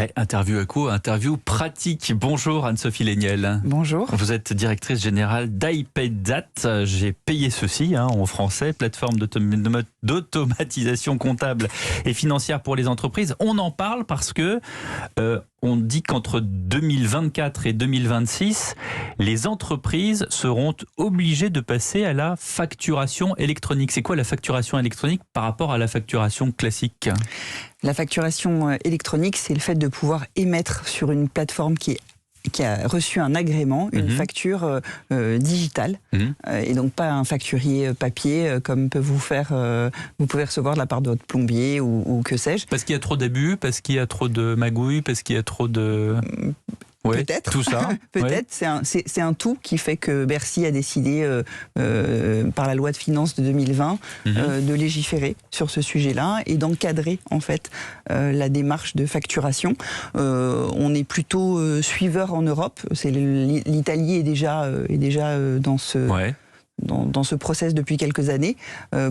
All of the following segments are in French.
Ouais, interview éco, interview pratique. Bonjour Anne-Sophie Léniel. Bonjour. Vous êtes directrice générale d'iPayThat. J'ai payé ceci en français, plateforme d'automatisation comptable et financière pour les entreprises. On en parle parce que on dit qu'entre 2024 et 2026, les entreprises seront obligées de passer à la facturation électronique. C'est quoi la facturation électronique par rapport à la facturation classique ? La facturation électronique, c'est le fait de pouvoir émettre sur une plateforme qui a reçu un agrément, une facture digitale, et donc pas un facturier papier comme vous pouvez recevoir de la part de votre plombier ou que sais-je. Parce qu'il y a trop d'abus, parce qu'il y a trop de magouilles, parce qu'il y a trop de... Ouais, peut-être. Tout ça. Peut-être. Ouais. C'est un tout qui fait que Bercy a décidé, par la loi de finances de 2020, de légiférer sur ce sujet-là et d'encadrer en fait la démarche de facturation. On est plutôt suiveur en Europe. L'Italie est déjà dans ce... Ouais. Dans ce process depuis quelques années.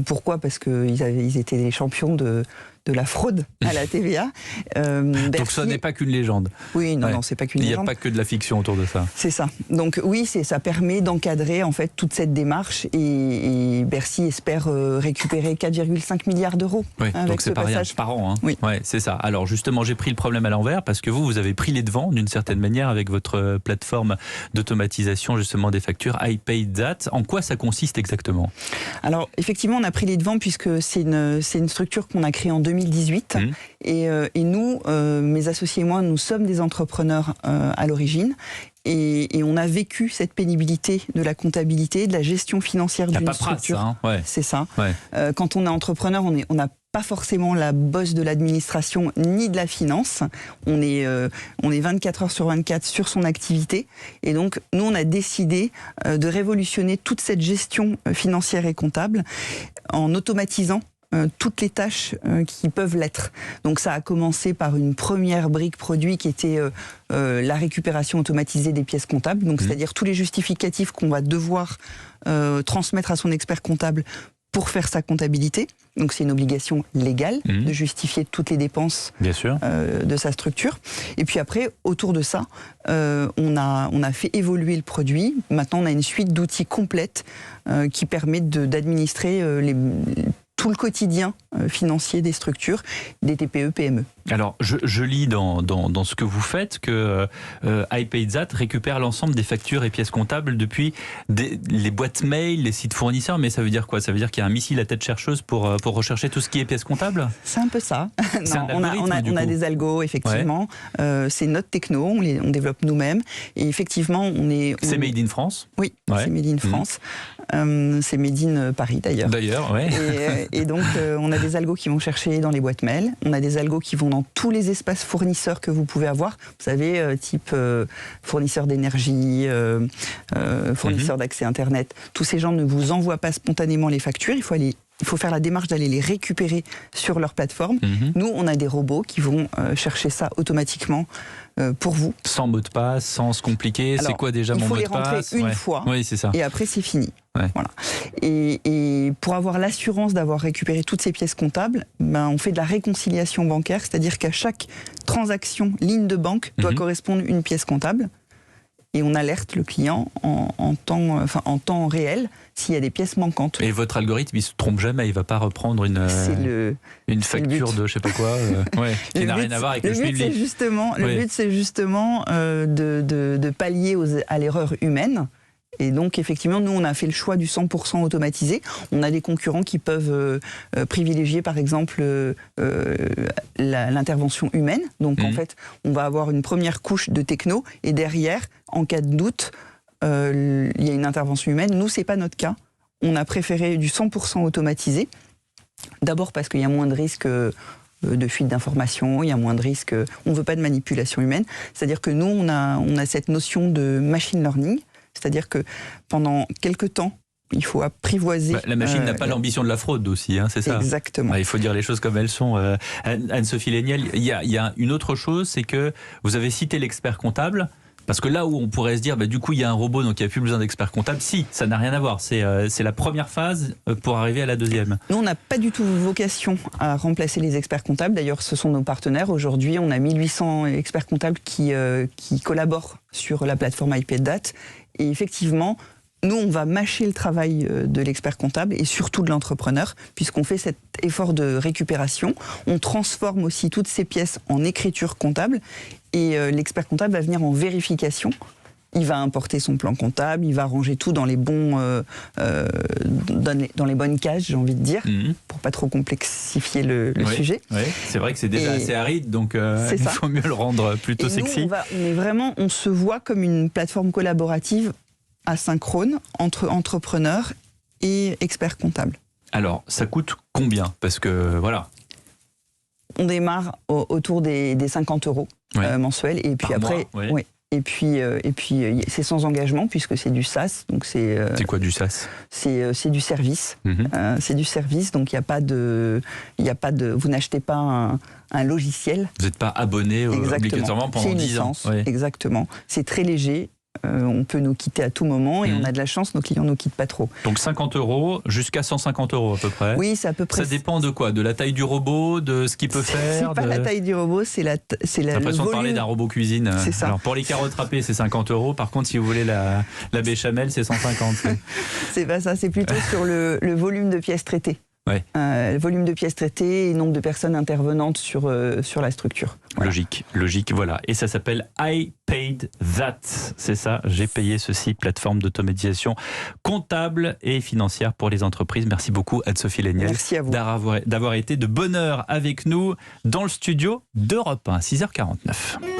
Pourquoi ? Parce qu'ils étaient les champions de la fraude à la TVA. Donc ça n'est pas qu'une légende. Oui, non, c'est pas qu'une légende. Il n'y a pas que de la fiction autour de ça. C'est ça. Donc oui, ça permet d'encadrer en fait toute cette démarche et Bercy espère récupérer 4,5 milliards d'euros. Oui, avec donc c'est pas rien par an. Oui. Ouais, c'est ça. Alors justement, j'ai pris le problème à l'envers parce que vous avez pris les devants d'une certaine manière avec votre plateforme d'automatisation justement des factures iPayThat. En quoi ça consiste exactement ? Alors effectivement, on a pris les devants puisque c'est une structure qu'on a créée en 2018 et nous, mes associés et moi, nous sommes des entrepreneurs à l'origine. Et on a vécu cette pénibilité de la comptabilité, de la gestion financière d'une structure. Ça, hein. Ouais. C'est ça. Ouais. Quand on est entrepreneur, on n'a pas forcément la bosse de l'administration ni de la finance. On est 24 heures sur 24 sur son activité. Et donc, nous, on a décidé de révolutionner toute cette gestion financière et comptable en automatisant toutes les tâches qui peuvent l'être. Donc ça a commencé par une première brique produit qui était la récupération automatisée des pièces comptables, donc c'est-à-dire tous les justificatifs qu'on va devoir transmettre à son expert comptable pour faire sa comptabilité. Donc c'est une obligation légale de justifier toutes les dépenses de sa structure. Et puis après, autour de ça, on a fait évoluer le produit. Maintenant, on a une suite d'outils complète qui permet d'administrer tout le quotidien financier des structures, des TPE, PME. Alors, je lis dans ce que vous faites que iPayThat récupère l'ensemble des factures et pièces comptables depuis les boîtes mail, les sites fournisseurs, mais ça veut dire quoi ? Ça veut dire qu'il y a un missile à tête chercheuse pour rechercher tout ce qui est pièces comptables ? C'est un peu ça. Non, on a des algos, effectivement. Ouais. C'est notre techno, on développe nous-mêmes. Et effectivement, C'est made in France ? Oui, c'est made in France. C'est made in Paris, d'ailleurs. D'ailleurs, oui. Et donc, on a des algos qui vont chercher dans les boîtes mail. On a des algos qui vont dans tous les espaces fournisseurs que vous pouvez avoir. Vous savez, type fournisseur d'énergie, fournisseur d'accès Internet. Tous ces gens ne vous envoient pas spontanément les factures. Il faut faire la démarche d'aller les récupérer sur leur plateforme. Nous, on a des robots qui vont chercher ça automatiquement pour vous. Sans mot de passe, sans se compliquer. C'est quoi déjà mon mot de passe ? Il faut les rentrer une fois, oui, c'est ça. Et après c'est fini. Ouais. Voilà. Et pour avoir l'assurance d'avoir récupéré toutes ces pièces comptables, on fait de la réconciliation bancaire, c'est-à-dire qu'à chaque transaction, ligne de banque doit correspondre une pièce comptable. Et on alerte le client en temps réel s'il y a des pièces manquantes. Et votre algorithme, il ne se trompe jamais, il ne va pas reprendre une facture de je ne sais pas quoi, qui n'a rien à voir avec le schmilblick. Le but, c'est justement de pallier à l'erreur humaine. Et donc, effectivement, nous, on a fait le choix du 100% automatisé. On a des concurrents qui peuvent privilégier, par exemple, l'intervention humaine. Donc, en fait, on va avoir une première couche de techno et derrière, en cas de doute, il y a une intervention humaine. Nous, c'est pas notre cas. On a préféré du 100% automatisé. D'abord parce qu'il y a moins de risques de fuite d'informations, il y a moins de risques. On ne veut pas de manipulation humaine. C'est-à-dire que nous, on a cette notion de machine learning. C'est-à-dire que pendant quelques temps, il faut apprivoiser... La machine n'a pas l'ambition de la fraude aussi, c'est ça ? Exactement. Il faut dire les choses comme elles sont. Anne-Sophie Léniel, il y a une autre chose, c'est que vous avez cité l'expert comptable. Parce que là où on pourrait se dire, du coup, il y a un robot, donc il n'y a plus besoin d'expert comptable. Si, ça n'a rien à voir. C'est la première phase pour arriver à la deuxième. Nous, on n'a pas du tout vocation à remplacer les experts comptables. D'ailleurs, ce sont nos partenaires. Aujourd'hui, on a 1800 experts comptables qui collaborent sur la plateforme iPayDat. Et effectivement, nous, on va mâcher le travail de l'expert comptable et surtout de l'entrepreneur, puisqu'on fait cet effort de récupération. On transforme aussi toutes ces pièces en écriture comptable et l'expert comptable va venir en vérification. Il va importer son plan comptable, il va ranger tout dans les bonnes cases, j'ai envie de dire, pour pas trop complexifier le sujet. Oui, c'est vrai que c'est déjà assez aride, donc il faut mieux le rendre plutôt sexy. On se voit comme une plateforme collaborative asynchrone entre entrepreneurs et experts comptables. Alors, ça coûte combien? Parce que, voilà. On démarre autour des 50 € mensuels. Et puis par après, mois, et puis c'est sans engagement puisque c'est du SaaS. Donc c'est quoi du SaaS? C'est du service. C'est du service, donc il n'y a pas de, vous n'achetez pas un logiciel. Vous n'êtes pas abonné obligatoirement pendant 10 ans. Exactement. C'est très léger. On peut nous quitter à tout moment et on a de la chance, nos clients ne nous quittent pas trop. Donc 50 € jusqu'à 150 € à peu près. Oui, c'est à peu près. Ça dépend de quoi? De la taille du robot, de ce qu'il peut faire? C'est pas la taille du robot, c'est J'ai l'impression de parler d'un robot cuisine. C'est ça. Alors pour les carottes râpées, c'est 50 €. Par contre, si vous voulez la béchamel, c'est 150. C'est pas ça, c'est plutôt sur le volume de pièces traitées. Le volume de pièces traitées et nombre de personnes intervenantes sur la structure. Voilà. Logique, voilà. Et ça s'appelle iPayDat. C'est ça, j'ai payé ceci, plateforme d'automatisation comptable et financière pour les entreprises. Merci beaucoup Anne-Sophie Léniel. Merci à vous. D'avoir été de bonne heure avec nous dans le studio d'Europe 1, 6h49.